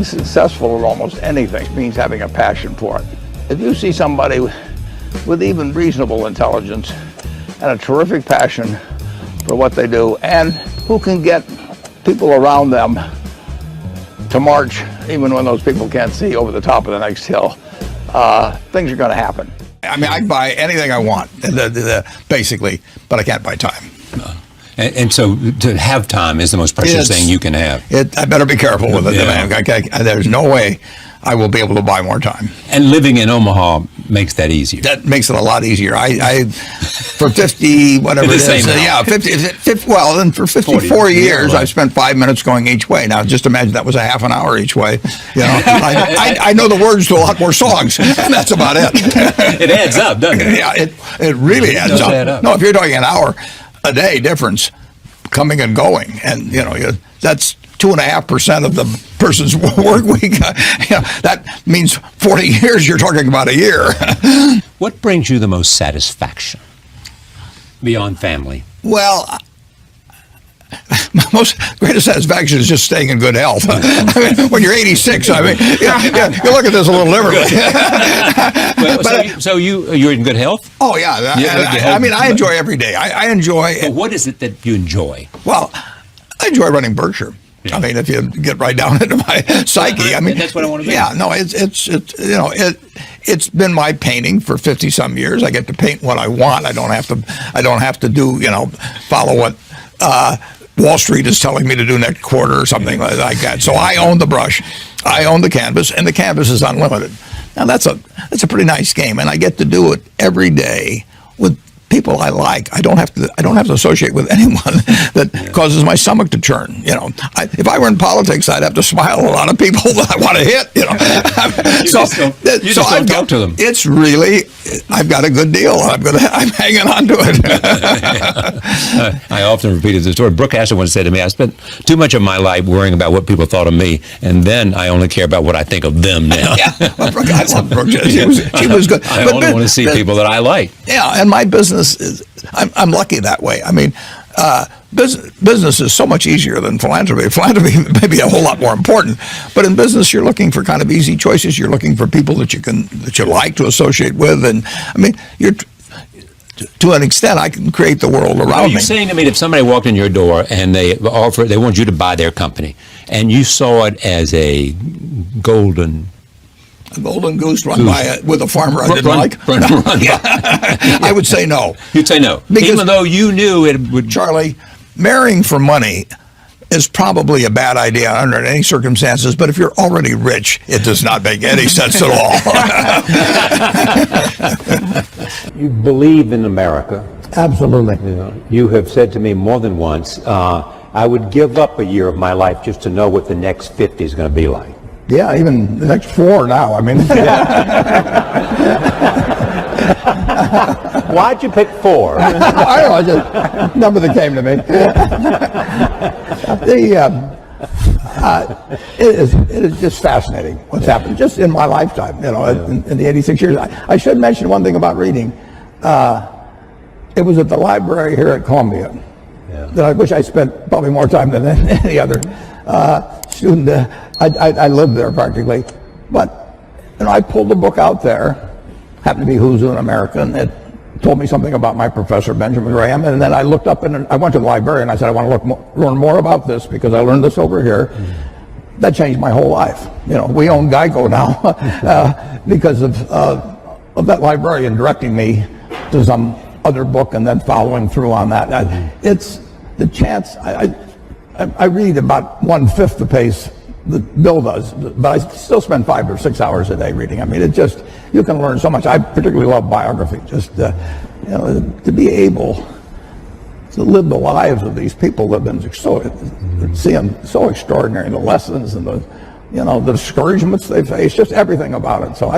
being successful at almost anything means having a passion for it. If you see somebody with even reasonable intelligence and a terrific passion for what they do, and who can get people around them to march even when those people can't see over the top of the next hill, things are going to happen. I mean, I can buy anything I want, basically, but I can't buy time. And so to have time is the most precious thing you can have. I better be careful with it. Yeah. There's no way I will be able to buy more time. And living in Omaha makes that easier. That makes it a lot easier. I for 50, whatever it is, well, then for 54 years, I've spent 5 minutes going each way. Now, just imagine that was a half an hour each way. You know, I know the words to a lot more songs, and that's about it. It adds up, doesn't it? Yeah, it really adds up. No, if you're talking an hour a day difference coming and going, and that's 2.5% of the person's work week. That means 40 years. You're talking about a year. What brings you the most satisfaction beyond family? Well, my greatest satisfaction is just staying in good health. I mean, when you're 86, I mean, you look at this a little differently. So you're in good health? Oh yeah. I mean, I enjoy every day. I enjoy. But what is it that you enjoy? Well, I enjoy running Berkshire. Yeah. I mean, if you get right down into my psyche, I mean, that's what I want to be. Yeah, no, it's been my painting for 50 some years. I get to paint what I want. I don't have to do follow what Wall Street is telling me to do next quarter or something like that. So I own the brush, I own the canvas, and the canvas is unlimited. Now that's a pretty nice game, and I get to do it every day with people I like. I don't have to associate with anyone that causes my stomach to churn. If I were in politics, I'd have to smile at a lot of people that I want to hit. You just don't talk to them. It's really, I've got a good deal. I'm hanging on to it. I often repeated the story. Brooke Astor once said to me, "I spent too much of my life worrying about what people thought of me, and then I only care about what I think of them now." Yeah, well, Brooke, I love Brooke. She was good. I only want to see people that I like. Yeah, and my business is, I'm lucky that way. I mean, business is so much easier than philanthropy. Philanthropy may be a whole lot more important, but in business, you're looking for kind of easy choices. You're looking for people that you like to associate with, and I mean, to an extent, I can create the world around me. Are you saying to me, if somebody walked in your door and they want you to buy their company, and you saw it as a golden goose run by with a farmer I didn't like? I would say no. You'd say no, because even though you knew it would. Charlie, marrying for money is probably a bad idea under any circumstances, but if you're already rich, it does not make any sense at all. You believe in America. Absolutely. You have said to me more than once, I would give up a year of my life just to know what the next 50 is going to be like. Yeah, even the next 4 now. I mean, why'd you pick 4? I don't know, just number that came to me. It is just fascinating what's happened just in my lifetime. In the 86 years. I should mention one thing about reading. It was at the library here at Columbia that I wish I spent probably more time than any other student. I lived there practically, but I pulled the book out there. Happened to be Who's in America, and it told me something about my professor Benjamin Graham. And then I looked up and I went to the library and I said, I want to learn more about this because I learned this over here. That changed my whole life. We own Geico now because of that librarian directing me to some other book and then following through on that. It's the chance. I read about 1/5 the pace that Bill does, but I still spend 5 or 6 hours a day reading. I mean, you can learn so much. I particularly love biography. Just to be able to live the lives of these people that have been so extraordinary, the lessons and the discouragements they face, just everything about it. So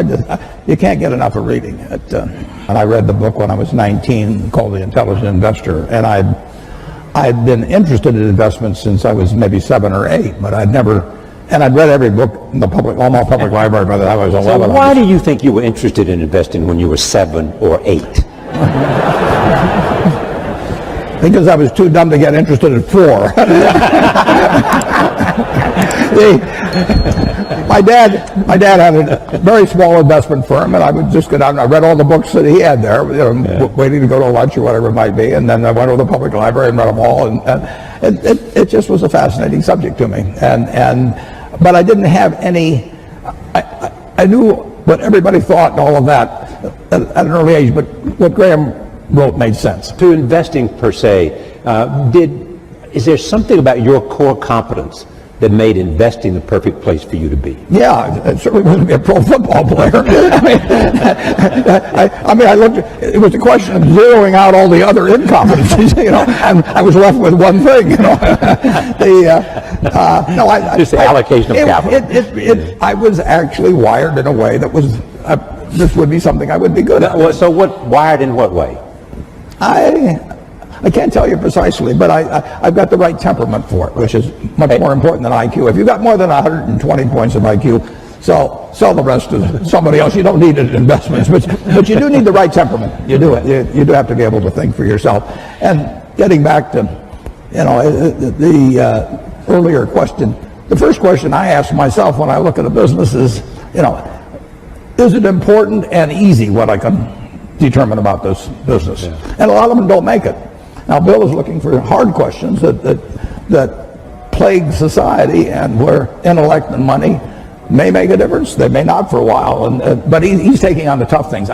you can't get enough of reading it. And I read the book when I was 19 called The Intelligent Investor, and I'd been interested in investments since I was maybe 7 or 8, but I'd read every book in the Omaha Public Library by the time I was 11. So why do you think you were interested in investing when you were 7 or 8? Because I was too dumb to get interested at 4. my dad had a very small investment firm, and I would just go down and I read all the books that he had there, waiting to go to lunch or whatever it might be, and then I went to the public library and read them all, and it just was a fascinating subject to me. But I didn't have any. I knew what everybody thought and all of that at an early age, but what Graham wrote made sense. To investing per se, is there something about your core competence that made investing the perfect place for you to be? Yeah, it certainly wasn't be a pro football player. I looked. It was a question of zeroing out all the other incompetencies, and I was left with one thing, Just the allocation of capital. I was actually wired in a way that was. This would be something I would be good at. So wired in what way? I can't tell you precisely, but I've got the right temperament for it, which is much more important than IQ. If you've got more than 120 points of IQ, sell the rest to somebody else. You don't need it in investments, but you do need the right temperament. You do. You do have to be able to think for yourself. And getting back to, the earlier question, the first question I ask myself when I look at a business is it important and easy what I can determine about this business? Yeah. And a lot of them don't make it. Now, Bill is looking for hard questions that plague society, and where intellect and money may make a difference. They may not for a while, but he's taking on the tough things.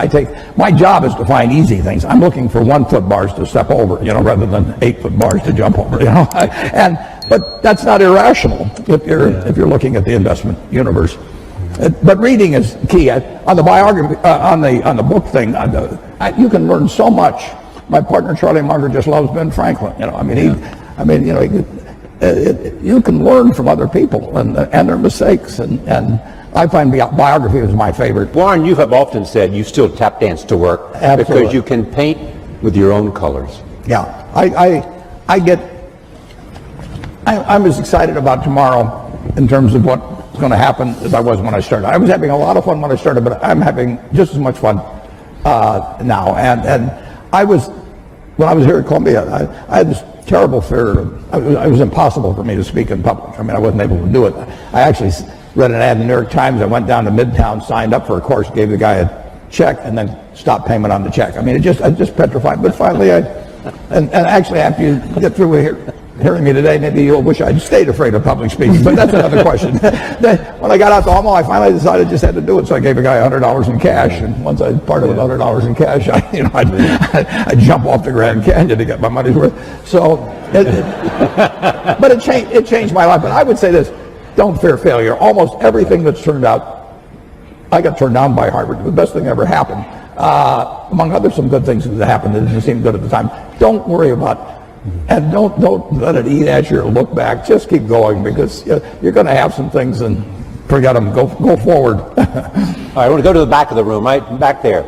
My job is to find easy things. I'm looking for 1 foot bars to step over, rather than 8 foot bars to jump over, But that's not irrational if you're looking at the investment universe. But reading is key. On the biography, on the book thing, you can learn so much. My partner Charlie Munger just loves Ben Franklin. You can learn from other people and their mistakes, and I find biography is my favorite. Warren, you have often said you still tap dance to work. Absolutely. Because you can paint with your own colors. Yeah, I'm as excited about tomorrow in terms of what's going to happen as I was when I started. I was having a lot of fun when I started, but I'm having just as much fun now. And when I was here at Columbia, I had this terrible fear. It was impossible for me to speak in public. I wasn't able to do it. I actually read an ad in the New York Times. I went down to Midtown, signed up for a course, gave the guy a check, and then stopped payment on the check. I just petrified. But finally, and actually, after you get through hearing me today, maybe you'll wish I'd stayed afraid of public speaking, but that's another question. When I got out to Omaha, I finally decided I just had to do it, so I gave a guy $100 in cash, and once I parted with $100 in cash, I'd jump off the Grand Canyon to get my money's worth. So, but it changed my life. But I would say this: don't fear failure. Almost everything that's turned out, I got turned down by Harvard. The best thing ever happened. Among others, some good things that happened that didn't seem good at the time. Don't worry about it. And don't let it eat at you or look back. Just keep going, because you're going to have some things, and forget them. Go forward. All right, I want to go to the back of the room, right back there,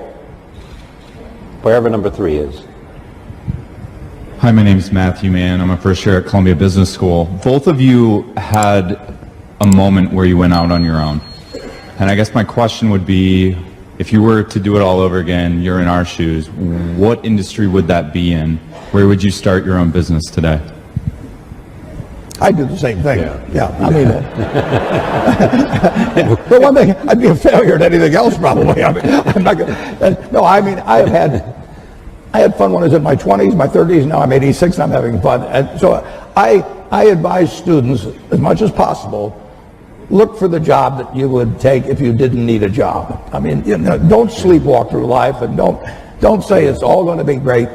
wherever number 3 is. Hi, my name is Matthew Mann. I'm a first year at Columbia Business School. Both of you had a moment where you went out on your own. And I guess my question would be, if you were to do it all over again, you're in our shoes, what industry would that be in? Where would you start your own business today? I'd do the same thing. Yeah. The one thing, I'd be a failure at anything else probably. I'm not gonna, no, I had fun when I was in my 20s, my 30s. Now I'm 86 and I'm having fun. And so I advise students, as much as possible, look for the job that you would take if you didn't need a job. Don't sleepwalk through life, and don't say it's all going to be great.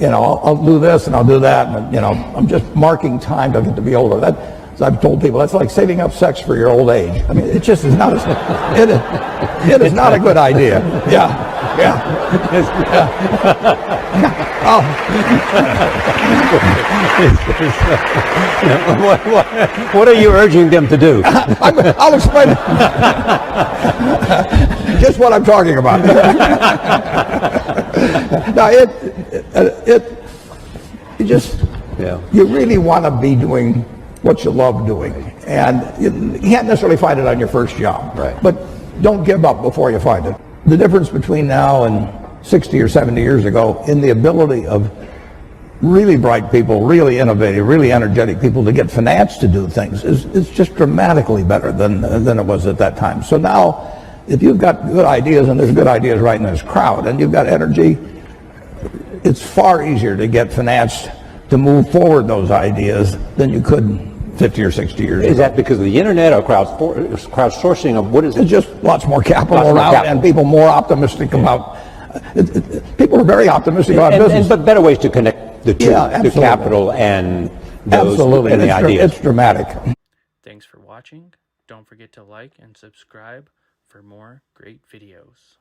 I'll do this and I'll do that, and I'm just marking time to get to be older. That, as I've told people, that's like saving up sex for your old age. It just is not. It is not a good idea. Yeah. What are you urging them to do? I'll explain it. Just what I'm talking about. Now, you really want to be doing what you love doing, and you can't necessarily find it on your first job. Right. But don't give up before you find it. The difference between now and 60 or 70 years ago in the ability of really bright people, really innovative, really energetic people to get finance to do things is just dramatically better than it was at that time. So now, if you've got good ideas, and there's good ideas right in this crowd, and you've got energy, it's far easier to get finance to move forward those ideas than you could 50 or 60 years ago. Is that because of the internet or crowdsourcing, or what is it? It's just lots more capital Lots more around, capital. and people more optimistic about. People are very optimistic about business. But better ways to connect the two, Yeah, the absolutely. capital and those Absolutely, and the ideas. it's dramatic. Thanks for watching. Don't forget to like and subscribe for more great videos.